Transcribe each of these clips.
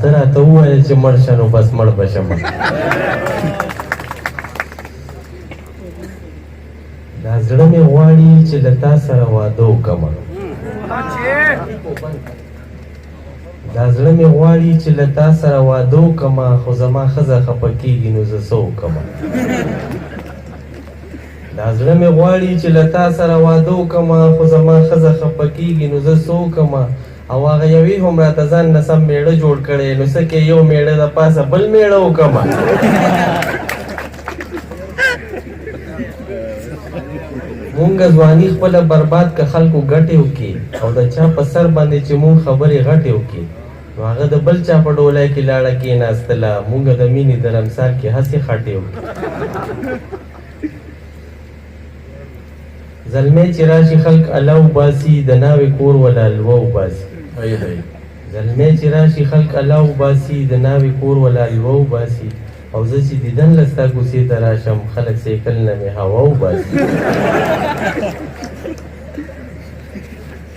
ته راته ووایه چې مړ شه نو بس مړ به شم. دا زړه مې غواړي چې له تا سره واده وکړمه. دا زړه مې غواړي چې له تا سره واده وکړمه، خو زما ښځه خفه کېږي نو زه څه وکړمه. دا زړه مې غواړي چې له تا سره واده وکړمه، خو زما ښځه خفه کېږي نو زه څه وکړمه. او هغه یوې هم راته ځان نه سم میړه جوړ کړی، نو څه کې یو میړه د پاسه بل میړه وکړمه. مونږ ځواني خپله برباد که خلکو ګټې وکړي، او د چا په سر باندې چې مونږ خبرې غټې وکړي، نو هغه د بل چا په ډولۍ کې لاړه کېناستله، مونږ د مینې د رمسار کې هسې خټې وکړي. زلمی چې راشي خلک الله وباسي، د ناوې کور ولا الوه وباسي. زلمی چې راشي خلک الله وباسي، د ناوې کور ولا الوه وباسي. او زه چې دیدن له ستا کوڅې ته راشم، خلک سیکل نه مې هوا وباسي.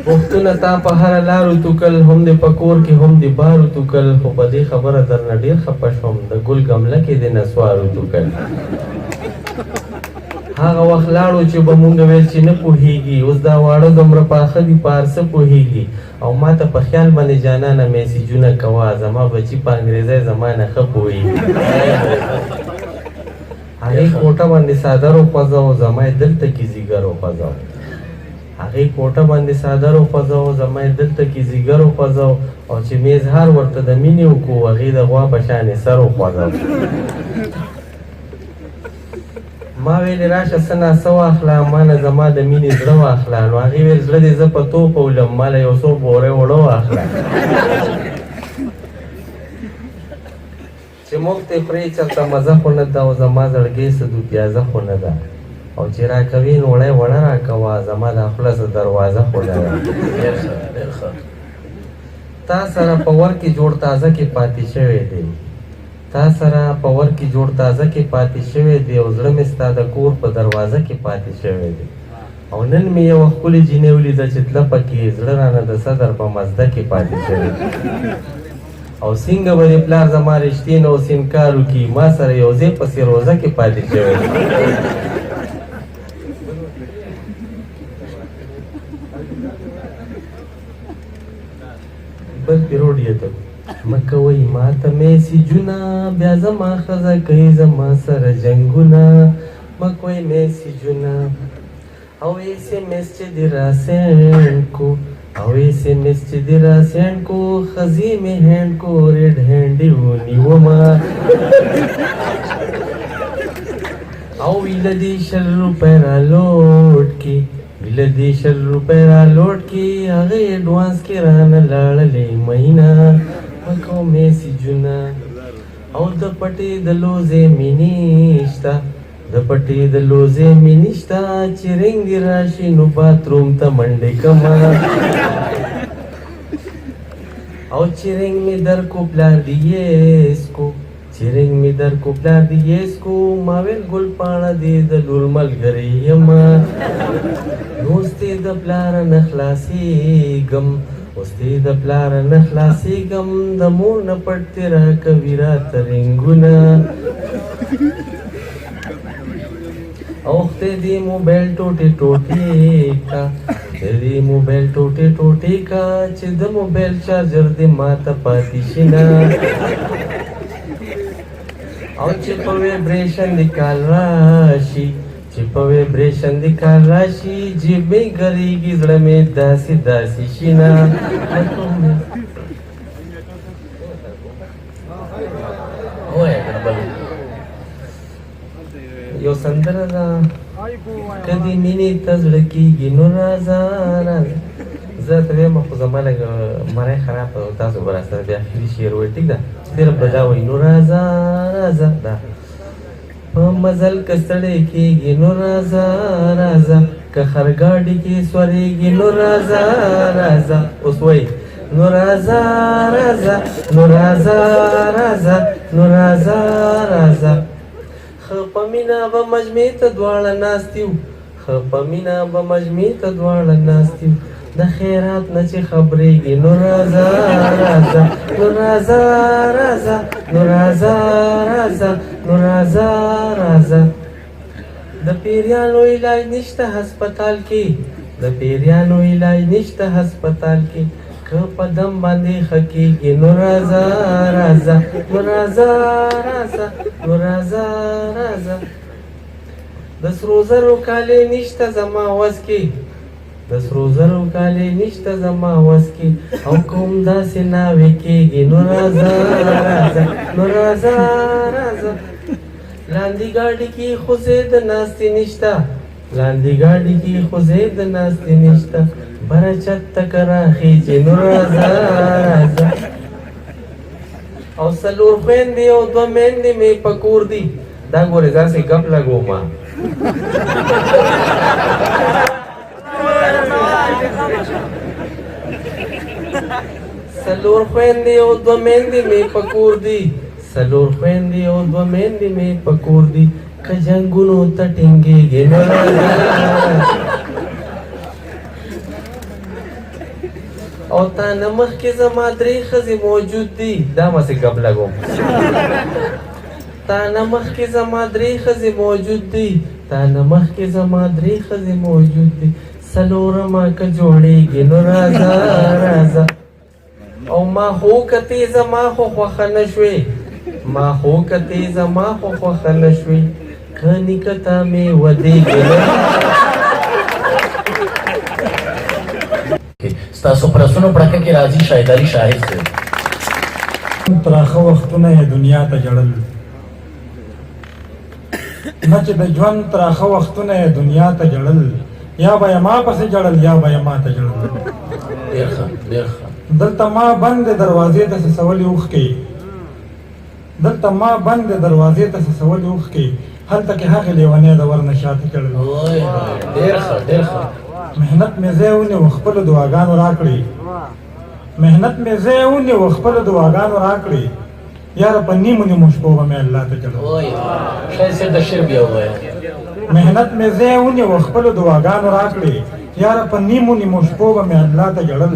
پوښتنه تا په هره لارو توکل، هم دې په کور کې هم دې بارو توکل، خو په دې خبره درنه ډېر خفه شوم، د ګل ګمله کې دې نسوارو توکل. هغه وخت لاړو چې به مونږ ویل چې نه پوهېږي، اوس دا واړه دومره پاخه دي په هر څه پوهېږي. او ما ته په خیال باندې جانانه میسیجونه کوه، زما بچي په انګریزۍ زما نه ښه پوهېږي. هغې کوټه باندې څادر وخوځوه، زما یې دلته کې ځیګر وخوځوه. هغې کوټه باندې څادر وخوځوه، زما یې دلته کې ځیګر وخوځوه. او چې مې اظهار ورته د مینې وکړو، هغې د غوا په شانې سر وخوځوه. ما ویلې راشه څه ناسه واخله، ما نه زما د مینې زړه واخله. نو هغې ویل زړه دې زه په توپ ولم، ما له یو څو بورې اوړه واخله. چې موږ ته پرې چېرته مزه خو نه ده، او زما زړګۍ څه دو پیازه خو نه ده. او چې راکوي نو وړی وړه راکوه، زما د خوله څه دروازه خو نه ده. تا سره په ور کې جوړ تازه کې پاتې شوی دی، تا سره په ور کې جوړ تازه کې پاتې شوی دی، او زړه مې ستا د کور په دروازه کې پاتې شوی دی. او نن مې یوه ښکلې جینۍ ولیده چې تله پکې، زړه رانه د صدر په مزده کې پاتې شوی دی. او څنګه به دې پلار زما رښتې نه اوس انکار وکړي، ما سره یو ځای پسې روزه کې پاتې شوی دی. بل پیروډ یې ته مکوئ ماته میسیجونه، بیا زما ښځه کوي زما سره جنګونه. مکوئ میسیجونه او SMS چې دې راسینډ کو، او SMS چې دې راسینډ کو، ښځې مې هینډ کو ریډ هینډ یې ونیومه. او ویله دې 100 روپۍ رالوډ کړي، ویله دې 100 روپۍ رالوډ کړي، هغه اډوانس کې رانه لاړلې مهینه. مکو میسیجونه او د پټې د لوزې مینې شته، د پټې د لوزې مینې شته، چې رنګ دې راشي نو باتروم ته منډې کمه. او چې رنګ مې در کو پلار دې یېس کو، چې رنګ مې در کو پلار دې یېس کو، ما ویل ګل پاڼه دې د لور ملګری یمه. نو اوس دې د پلاره نه خلاصېږم، اوس دې د پلاره نه خلاصېږم، د مور نه پټ دې راکوي راته رنګونه. اوښتې دې موبایل ټوټې ټوټې کا، دې موبایل ټوټې ټوټې کا، چې د موبایل چارجر دې ماته پاتې شي نه. او چې په ویبریشن دې کال راشي، چې په ویبریشن دې کال راشي، جیب مې ګرېږي زړه مې داسې داسې شي نه. یو سندره ده که دې مینې ته زړه کېږي نو راځه راځه. زه ته وایم خو زما لږ مری خراب ده، تاسو به راسره بیا اخري شعر وایي ټیک ده، صرف به دا وایي نو راځه راځه. دا په مزل که ستړی کېږي نو راځه راځه، که خرګاډي کې سورېږي نو راځه راځه. اوس وایي نو راځه راځه، نو راځه راځه، نو راځه راځه. ښه په مینه به مجمع ته دواړه ناست یو، ښه په مینه به مجمع ته دواړه ناست یو، د خیرات نه چې خبرېږي نو راځه راځه نو راځه راځه نو راځه راځه نو راځه راځه د پیریانو علاج نشته هسپتال کې د پیریانو علاج نشته هسپتال کې که په دم باندې ښه کېږي نو راځه راځه نو راځه راځه نو راځه راځه د سرو زرو کالي نشته زما وس کې د سرو زرو کالي نشته زما وس کې او کوم داسې ناوې کېږي نو راځه راځه نو راځه راځه لاندې ګاډي کې خو زه د ناستې نشته لاندې ګاډي کې خو زه د ناستې نشته بره چت تک راخیږي نو راځه راځه او څلور خویندې او دوه میندې مې په کور دي دا ګورې داسې ګپ لګوم څلور خویندې او دوه میندې مې په کور دي څلور خویندې او دوه میندې مې په کور دي که جنګونو ته ټینګېږي نو راځه او تا نه مخکې زما درې ښځې موجود دي دا مسې ګپ لګوم تا نه مخکې زما درې ښځې موجود دي تا نه مخکې زما درې ښځې موجود دي څلورمه که جوړېږي نو راځه راځه او ما خو کتې زما خو خوښه نه شوې ما خو کتې زما خو خوښه نه شوې که نیکه ته مې ودېږي ستاسو پر اسونو پړکه کې راځي شاهداري شاهد دی تراخه وختونه یې دنیا ته جړل نه چې د ژوند تراخه وختونه یې دنیا ته جړل یا به یې ما پسې جړل یا به یې ما ته جړل ډېر ښه ډېر ښه دلته ما بندې دروازې ته سولې اوښکې دلته ما بندې دروازې ته سولې اوښکې هلته کې هغې لیونۍ د ور نه شاته جړل ډېر ښه ډېر ښه محنت مې ځای ونیو خپلو دعاګانو راکړې محنت مې ځای ونیو خپلو دعاګانو راکړې یاره په نیمو نیمو شپو به مې الله ته جړل شاید صاحب د شعر بیا ووایه محنت مې ځای ونیو خپلو دعاګانو راکړې یاره په نیمو نیمو شپو به مې الله ته جړل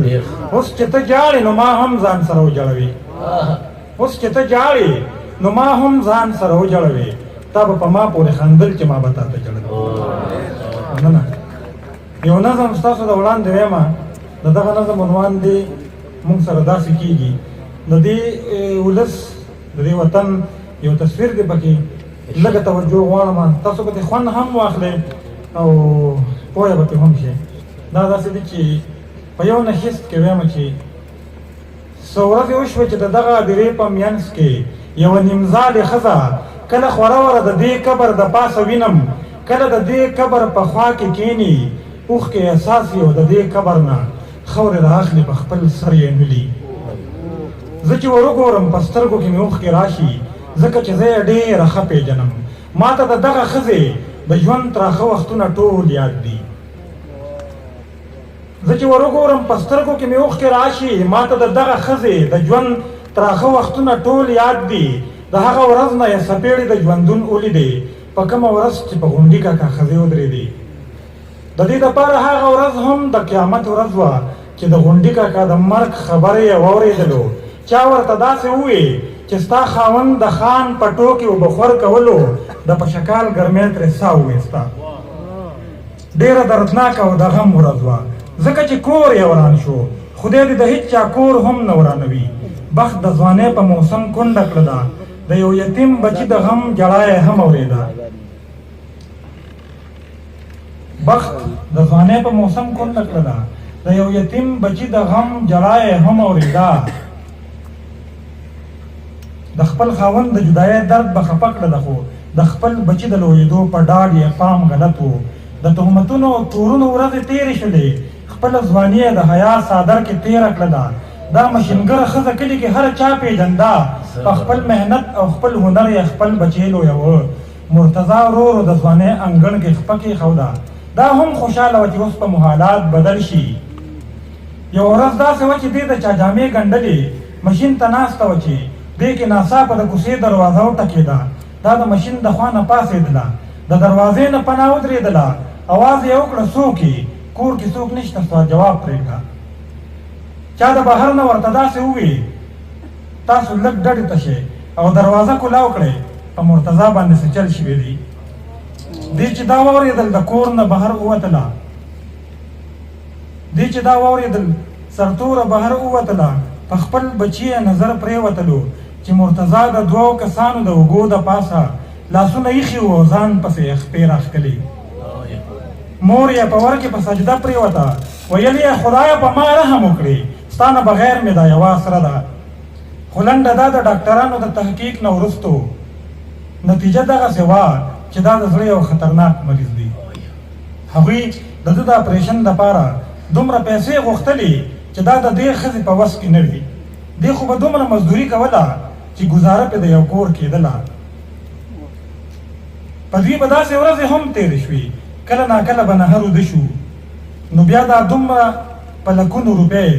اوس چې ته جاړې نو ما هم ځان سره وجړوې اوس چې ته جاړې نو ما هم ځان سره وجړوې تا به په ما پورې خندل چې ما به تا ته جړل نه نه یو نظم ستاسو د وړاندې وایم د دغه نظم عنوان دی موږ سره داسې کېږي د دې ولس د دې وطن یو تصویر دی پکې لږه توجه غواړم تاسو به ترې خوند هم واخلئ او پوهه به ترې هم شئ دا داسې دی چې په یو نشست کې وایم چې څو ورځې وشوې چې د دغه هدیرې په منځ کې یوه نیمزالې ښځه کله خوره وره د دې قبر د پاسه وینم کله د دې قبر په خوا کې کښېني اوښکې احساس یې او د دې قبر نه خاورې رااخلي په خپل سر یې نلي زه چې ور وګورم په سترګو کې مې اوښکې راشي ځکه چې زه یې ډېره ښه پېژنم ما ته د دغه ښځې د ژوند تراخه وختونه ټول یاد دي زه چې ور وګورم په سترګو کې مې اوښکې راشي ما ته د دغه ښځې د ژوند تراخه وختونه ټول یاد دي د هغه ورځ نه یې څپېړې د ژوندون ولیدې په کومه ورځ چې په غونډي کاکا ښځې ودرېدې د دې دپاره هغه ورځ هم د قیامت ورځ وه چې د غونډي کاکا د مرګ خبره یې واورېدلو چا ورته داسې ووې چې ستا خاوند د خان په ټوکې وبخور کولو د پشکال ګرمۍ ترې ساه وویسته ډېره دردناکه او د غم ورځ وه ځکه چې کور یې وران شو خدای دې د هېڅ چا کور هم نه ورانوي بخت د ځوانۍ په موسم کونډه کړه ده د یو یتیم بچي د غم ژړا یې هم اورېده بخت د ځوانۍ په موسم کونډه کړه ده د یو یتیم بچي د غم ژړا یې هم اورېده د خپل خاوند د جدایۍ درد به خفه کړه ده خو د خپل بچي د لویېدو په ډاډ یې پام غلط و د تهمتونو او تورونو ورځې تېرې شولې خپله ځواني یې د حیا څادر کې تېره کړه ده دا مشینګره ښځه کلي کې هر چا پېژنده په خپل محنت او خپل هنر یې خپل بچی لویوه مرتضی ورو ورو د ځوانۍ انګړ کې خپه کېښوده دا هم خوشحاله وه چې اوس په محالات بدل شي یو ورځ داسې وه چې دې د چا جامې ګنډلې مشین ته ناسته وه چې دې کې ناڅاپه د کوڅې دروازه وټکېده دا د مشین د خوا نه پاڅېدله د دروازې نه پناه ودرېدله اواز یې وکړه څوک کور کې څوک نشته ستا جواب پرېږده چا د بهر نه ورته داسې ووي تاسو لږ ډډې ته شئ او دروازه کولاو کړئ په مرتضی باندې څه چل شوي دي دې چې دا واورېدل د کور نه بهر ووتله دې چې دا واورېدل سرتوره بهر ووتله په خپل بچي یې نظر پرېوتلو چې مرتضی د دوو کسانو د اوږو د پاسه لاسونه ایښي وو او ځان پسې خپې راښکلي مور یې په ور کې په سجده پرېوته ویل یې خدایه په ما رحم وکړي ستا نه بغیر مې دا یوه سره ده خو لنډه دا د ډاکټرانو د تحقیق نه وروستو نتیجه دغسې وه چې دا د زړه یو خطرناک مریض دی هغوی د ده د اپریشن دپاره دومره پیسې غوښتلې چې دا د دې ښځې په وس کې نه وي دې خو به دومره مزدوري کوله چې ګزاره پې د یو کور کېدله په دوی به داسې ورځې هم تېرې شوې کله ناکله به نهر وده شو نو بیا دا دومره په لکونو روپۍ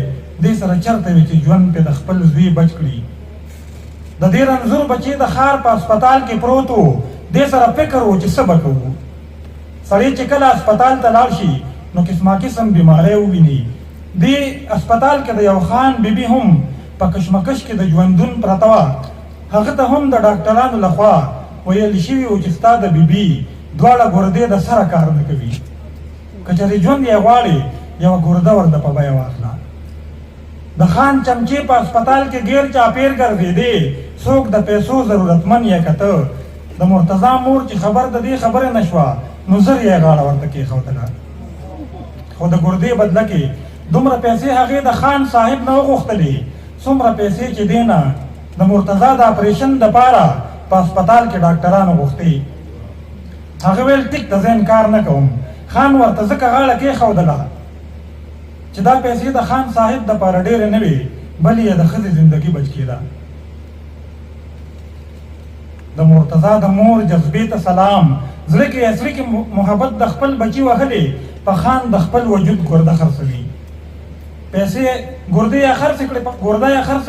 دې سره چرته وي چې ژوند پې د خپل زوی بچ کړي د دې رنځور بچی د ښار په هسپتال کې پروت و دې سره فکر و چې څه به کوو سړی چې کله هسپتال ته لاړ شي نو قسما قسم بیماری وویني دې هسپتال کې د یو خان بیبي هم په کشمکش کې د ژوندون پرته وه هغه ته هم د ډاکټرانو لخوا ویل شوي و چې ستا د بیبي دواړه ګردې د سره کار نه کوي که چېرې ژوند یې غواړې یوه ګرده ورته په بیه واخله د خان چمچې په هسپتال کې ګیر چاپیر ګرځېدې څوک د پیسو ضرورتمن یې کته د مرتضی مور چې خبر د دې خبرې نه شوه نو زر یې غاړه ورته کېښودله خو د ګردې بدله کې دومره پیسې هغې د خان صاحب نه وغوښتلې څومره پیسې چې دې نه د مرتضی د اپریشن دپاره په هسپتال کې ډاکټرانو غوښتې هغه ویل ټیک ته زه انکار نه کوم خان ورته ځکه غاړه کېښودله چې دا پیسې د خان صاحب دپاره ډېرې نه وې بلې یې د ښځې زندګي بچ کېده د مرتضی د مور جذبې ته سلام زړه کې اصلي کې محبت د خپل بچي وهلې په خان د خپل وجود ګرده خرڅوي پیسې ګرده یې خرڅ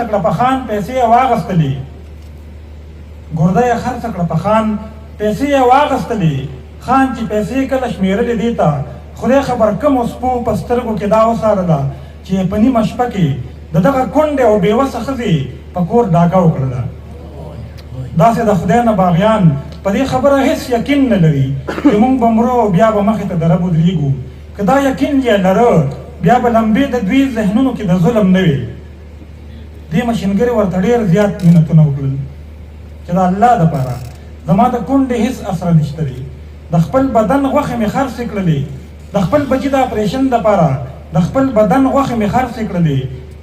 کړه په خان پیسې یې واغېستلې ګرده یې خرڅ کړه په خان پیسې یې واغېستلې خان چې پیسې کله شمېرلې دې ته خدای خبر کم سپو په سترګو کې دا وڅارله چې په نیمه شپه کې د دغه کونډې او بېوسه ښځې په کور ډاکه وکړله داسې د خدای نه باغیان په دې خبره هېڅ یقین نه لري چې موږ به مرو او بیا به مخې ته د رب ودرېږو که دا یقین یې لره بیا به لمبې د دوی ذهنونو کې د ظلم نه وي دې مشینګرې ورته ډېر زیات منتونه وکړل چې د الله دپاره زما د کونډې هېڅ اسره نشته دی د خپل بدن غوښې مې خرڅې کړلې د خپل بچي د اپریشن دپاره د خپل بدن غوښې مې خرڅې کړلې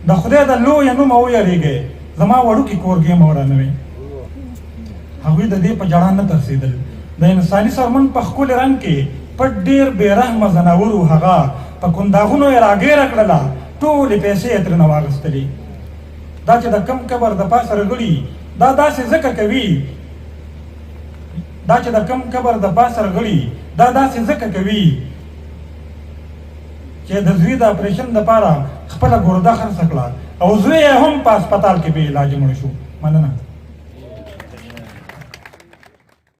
د خدای د لویه نومه ویرېږئ زما وړوکې کورګې مه ورانوئ هغوی د دې په ژړا نه ترسېدل د انساني سرمن په ښکلي رنګ کې پټ ډېر بېرحمه ځناور و هغه په کنداغونو یې راګیره کړله ټولې پیسې یې ترېنه واخیستلې دا چې د کم قبر د پاسه رغړي دا داسې ځکه کوي دا چې د کم قبر د پاسه رغړي دا داسې ځکه کوي چې د زوی د اپریشن دپاره خپله ګرده خرڅه کړه او زوی یې هم په هسپتال کې بې علاجه مړ شو مننه